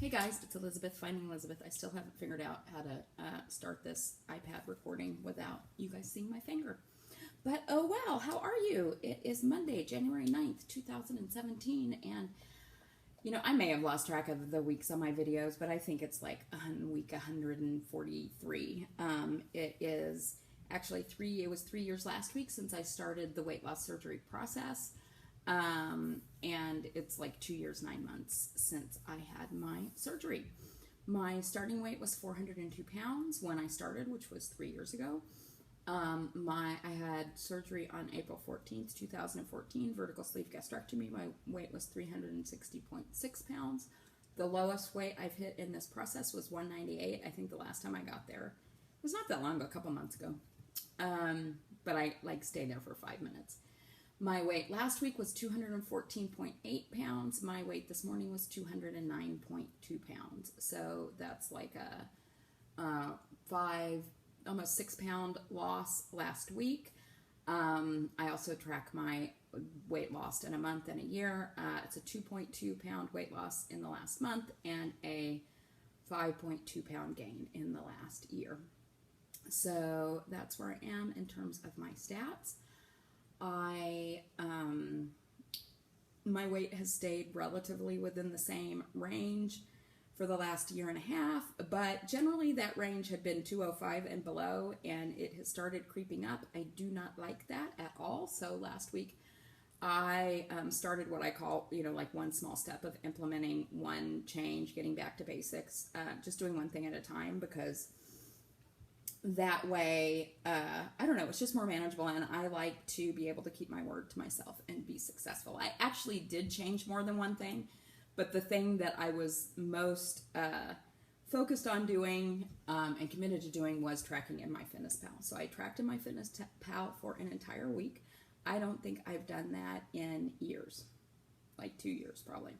Hey guys, it's Elizabeth, Finding Elizabeth. I still haven't figured out how to start this iPad recording without you guys seeing my finger. But oh wow, how are you? It is Monday, January 9th, 2017, and you know, I may have lost track of the weeks on my videos, but I think it's like week 143. It is actually it was 3 years last week since I started the weight loss surgery process. And it's like 2 years, 9 months since I had my surgery. My starting weight was 402 pounds when I started, which was 3 years ago. I had surgery on April 14th, 2014, vertical sleeve gastrectomy. My weight was 360.6 pounds. The lowest weight I've hit in this process was 198. I think the last time I got there was not that long ago, a couple months ago. But I stayed there for 5 minutes. My weight last week was 214.8 pounds. My weight this morning was 209.2 pounds. So that's like a almost 6 pound loss last week. I also track my weight lost in a month and a year. It's a 2.2 pound weight loss in the last month and a 5.2 pound gain in the last year. So that's where I am in terms of my stats. My weight has stayed relatively within the same range for the last year and a half, but generally that range had been 205 and below, and it has started creeping up. I do not like that at all. So last week I started what I call, like one small step of implementing one change, getting back to basics, just doing one thing at a time, because that way, I don't know, it's just more manageable, and I like to be able to keep my word to myself and be successful. I actually did change more than one thing, but the thing that I was most focused on doing and committed to doing was tracking in MyFitnessPal. So I tracked in MyFitnessPal for an entire week. I don't think I've done that in years, like 2 years probably.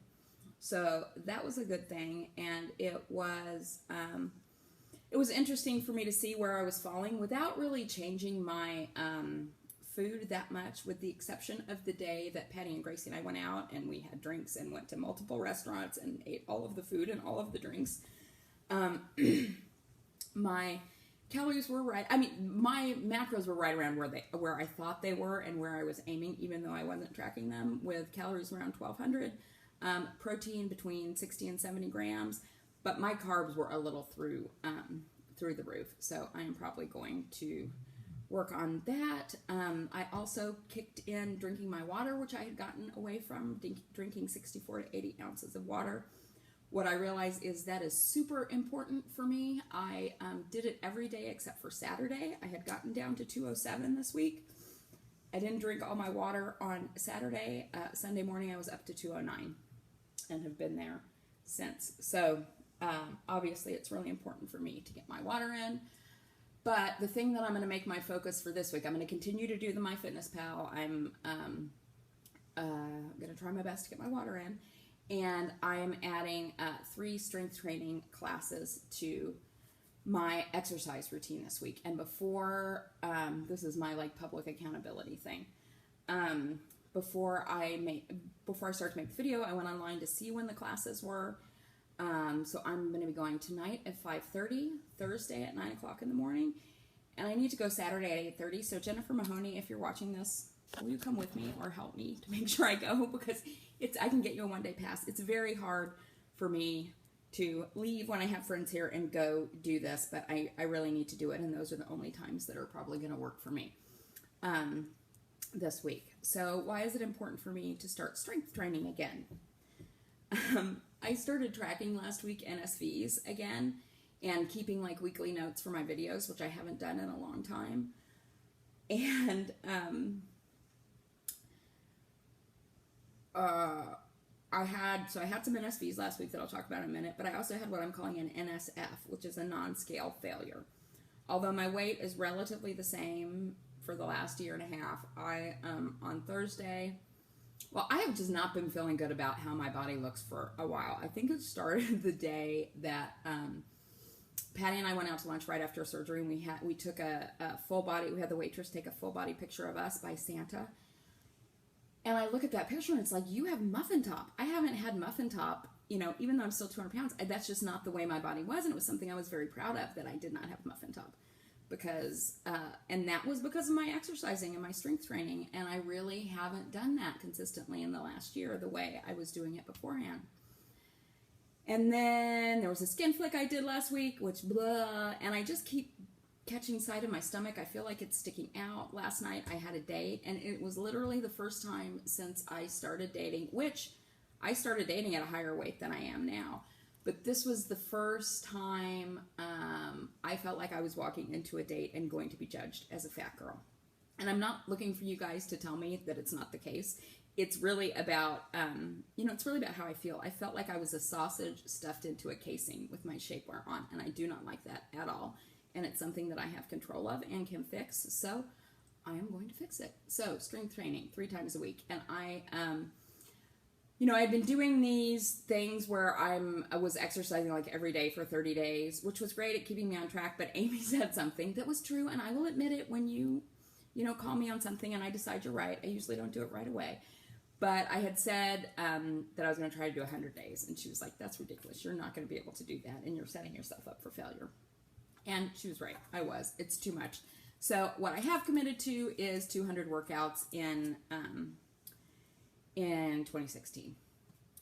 So that was a good thing, and it was interesting for me to see where I was falling without really changing my food that much, with the exception of the day that Patty and Gracie and I went out and we had drinks and went to multiple restaurants and ate all of the food and all of the drinks. My calories were right. I mean, my macros were right around where I thought they were and where I was aiming, even though I wasn't tracking them, with calories around 1,200, protein between 60 and 70 grams. But my carbs were a little through the roof, so I am probably going to work on that. I also kicked in drinking my water, which I had gotten away from, drinking 64 to 80 ounces of water. What I realized is that is super important for me. I did it every day except for Saturday. I had gotten down to 207 this week. I didn't drink all my water on Saturday. Sunday morning I was up to 209 and have been there since. So obviously it's really important for me to get my water in. But the thing that I'm going to make my focus for this week, I'm going to continue to do the MyFitnessPal. I'm going to try my best to get my water in. And I am adding 3 strength training classes to my exercise routine this week. And before, this is my public accountability thing. Before I started to make the video, I went online to see when the classes were. So I'm going to be going tonight at 5:30, Thursday at 9 o'clock in the morning, and I need to go Saturday at 8:30. So Jennifer Mahoney, if you're watching this, will you come with me or help me to make sure I go? Because I can get you a one-day pass. It's very hard for me to leave when I have friends here and go do this, but I really need to do it, and those are the only times that are probably going to work for me this week. So why is it important for me to start strength training again? I started tracking last week NSVs again and keeping weekly notes for my videos, which I haven't done in a long time. And I had some NSVs last week that I'll talk about in a minute, but I also had what I'm calling an NSF, which is a non-scale failure. Although my weight is relatively the same for the last year and a half, on Thursday, well, I have just not been feeling good about how my body looks for a while. I think it started the day that Patty and I went out to lunch right after surgery, and we took a full body. We had the waitress take a full body picture of us by Santa, And I look at that picture and it's like, you have muffin top. I haven't had muffin top even though I'm still 200 pounds, that's just not the way my body was. And it was something I was very proud of, that I did not have a muffin top. Because, and that was because of my exercising and my strength training. And I really haven't done that consistently in the last year the way I was doing it beforehand. And then there was a skin flick I did last week, which blah, and I just keep catching sight of my stomach. I feel like it's sticking out. Last night I had a date, and it was literally the first time since I started dating, which I started dating at a higher weight than I am now. But this was the first time I felt like I was walking into a date and going to be judged as a fat girl. And I'm not looking for you guys to tell me that it's not the case. It's really about, it's really about how I feel. I felt like I was a sausage stuffed into a casing with my shapewear on, and I do not like that at all. And it's something that I have control of and can fix, so I am going to fix it. So, strength training 3 times a week. And I've been doing these things where I was exercising like every day for 30 days, which was great at keeping me on track. But Amy said something that was true, and I will admit it when you call me on something and I decide you're right. I usually don't do it right away. But I had said that I was going to try to do 100 days, and she was like, that's ridiculous. You're not going to be able to do that, and you're setting yourself up for failure. And she was right. I was. It's too much. So what I have committed to is 200 workouts in 2016,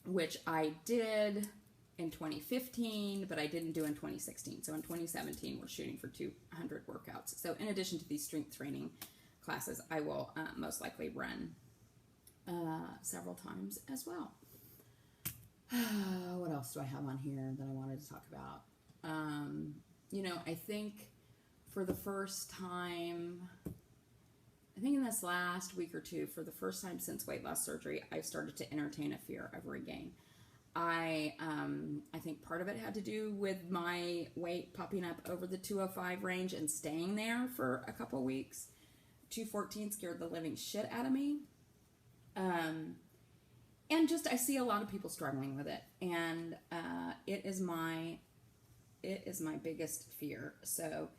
which I did in 2015, but I didn't do in 2016. So in 2017, we're shooting for 200 workouts. So in addition to these strength training classes, I will most likely run several times as well. What else do I have on here that I wanted to talk about? I think for the first time, in this last week or two, for the first time since weight loss surgery, I've started to entertain a fear of regain. I think part of it had to do with my weight popping up over the 205 range and staying there for a couple weeks. 214 scared the living shit out of me. And just, I see a lot of people struggling with it, and it is my biggest fear. So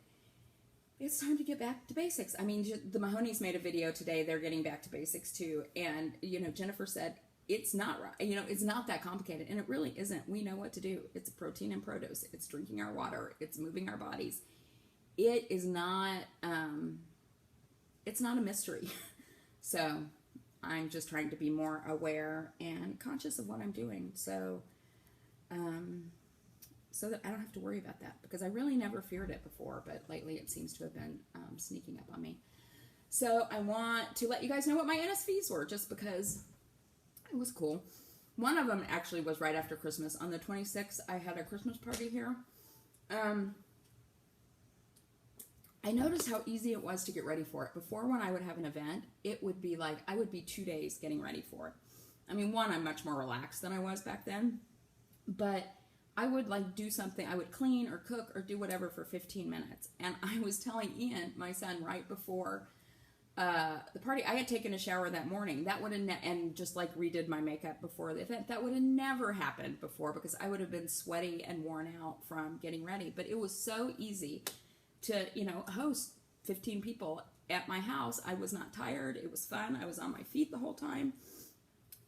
it's time to get back to basics. I mean, the Mahoney's made a video today. They're getting back to basics too. And, Jennifer said, it's not right. It's not that complicated. And it really isn't. We know what to do. It's protein and produce. It's drinking our water. It's moving our bodies. It is not, it's not a mystery. So I'm just trying to be more aware and conscious of what I'm doing. So that I don't have to worry about that, because I really never feared it before, but lately it seems to have been sneaking up on me. So I want to let you guys know what my NSVs were, just because it was cool. One of them actually was right after Christmas. On the 26th, I had a Christmas party here. I noticed how easy it was to get ready for it. Before, when I would have an event, it would be like, I would be 2 days getting ready for it. I mean, one, I'm much more relaxed than I was back then, but I would do something. I would clean or cook or do whatever for 15 minutes. And I was telling Ian, my son, right before the party, I had taken a shower that morning. That would have and just redid my makeup before the event. That would have never happened before, because I would have been sweaty and worn out from getting ready. But it was so easy to, host 15 people at my house. I was not tired. It was fun. I was on my feet the whole time.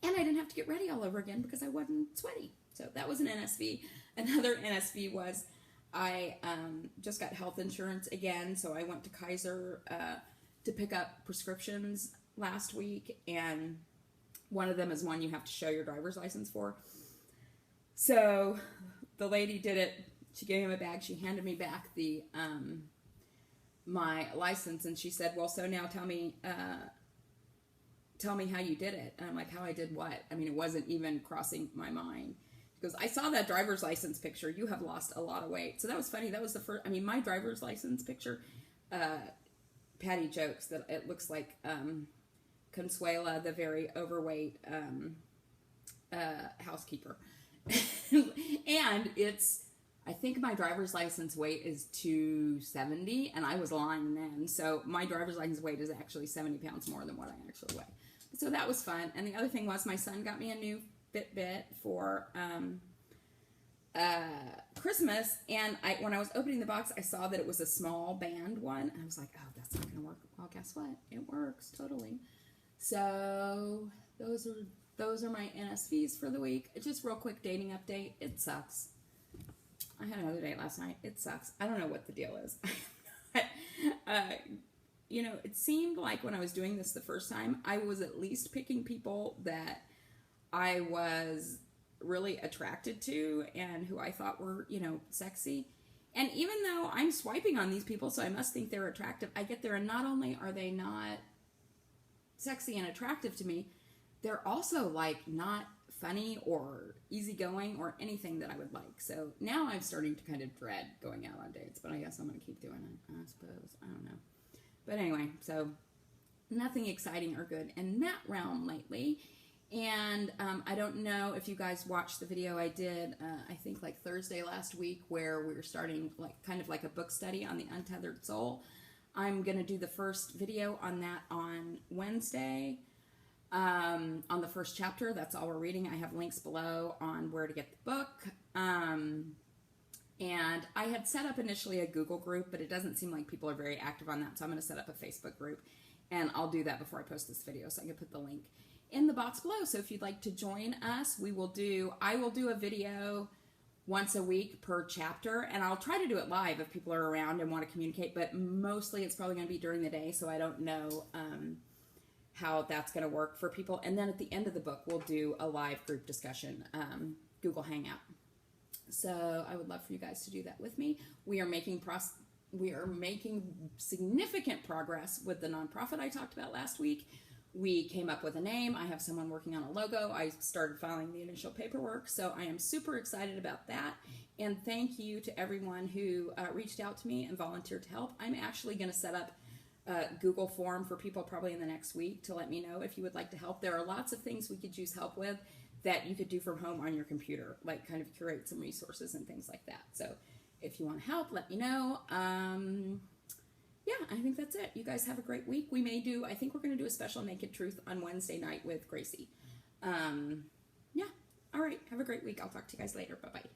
And I didn't have to get ready all over again because I wasn't sweaty. So that was an NSV. Another NSV was I just got health insurance again. So I went to Kaiser to pick up prescriptions last week. And one of them is one you have to show your driver's license for. So the lady did it. She gave me my bag. She handed me back the my license, and she said, "Well, so now tell me how you did it." And I'm like, "How I did what?" I mean, it wasn't even crossing my mind. She goes, "I saw that driver's license picture. You have lost a lot of weight." So that was funny. That was the first. I mean, my driver's license picture. Patty jokes that it looks like Consuela, the very overweight housekeeper, and it's. I think my driver's license weight is 270, and I was lying then. So my driver's license weight is actually 70 pounds more than what I actually weigh. So that was fun. And the other thing was my son got me a new Fitbit for Christmas. And when I was opening the box, I saw that it was a small band one. And I was like, oh, that's not going to work. Well, guess what? It works totally. So those are those are my NSVs for the week. Just real quick dating update. It sucks. I had another date last night. It sucks. I don't know what the deal is. You know, it seemed like when I was doing this the first time, I was at least picking people that I was really attracted to and who I thought were, you know, sexy. And even though I'm swiping on these people, so I must think they're attractive, I get there and not only are they not sexy and attractive to me, they're also like not funny or easygoing or anything that I would like. So now I'm starting to kind of dread going out on dates, but I guess I'm going to keep doing it, I suppose. I don't know. But anyway, so nothing exciting or good in that realm lately. And I don't know if you guys watched the video I did, I think like Thursday last week, where we were starting like kind of like a book study on the Untethered Soul. I'm going to do the first video on that on Wednesday, on the first chapter. That's all we're reading. I have links below on where to get the book. And I had set up initially a Google group, but it doesn't seem like people are very active on that. So I'm going to set up a Facebook group, and I'll do that before I post this video, so I can put the link in the box below. So if you'd like to join us, I will do a video once a week per chapter, and I'll try to do it live if people are around and want to communicate, but mostly it's probably going to be during the day, so I don't know how that's going to work for people. And then at the end of the book, we'll do a live group discussion, Google Hangout. So I would love for you guys to do that with me. We are making significant progress with the nonprofit I talked about last week. We came up with a name. I have someone working on a logo. I started filing the initial paperwork, so I am super excited about that. And thank you to everyone who reached out to me and volunteered to help. I'm actually going to set up a Google form for people probably in the next week to let me know if you would like to help. There are lots of things we could use help with that you could do from home on your computer, like kind of curate some resources and things like that. So if you want to help, let me know. Yeah, I think that's it. You guys have a great week. I think we're going to do a special Naked Truth on Wednesday night with Gracie. Yeah, all right. Have a great week. I'll talk to you guys later. Bye-bye.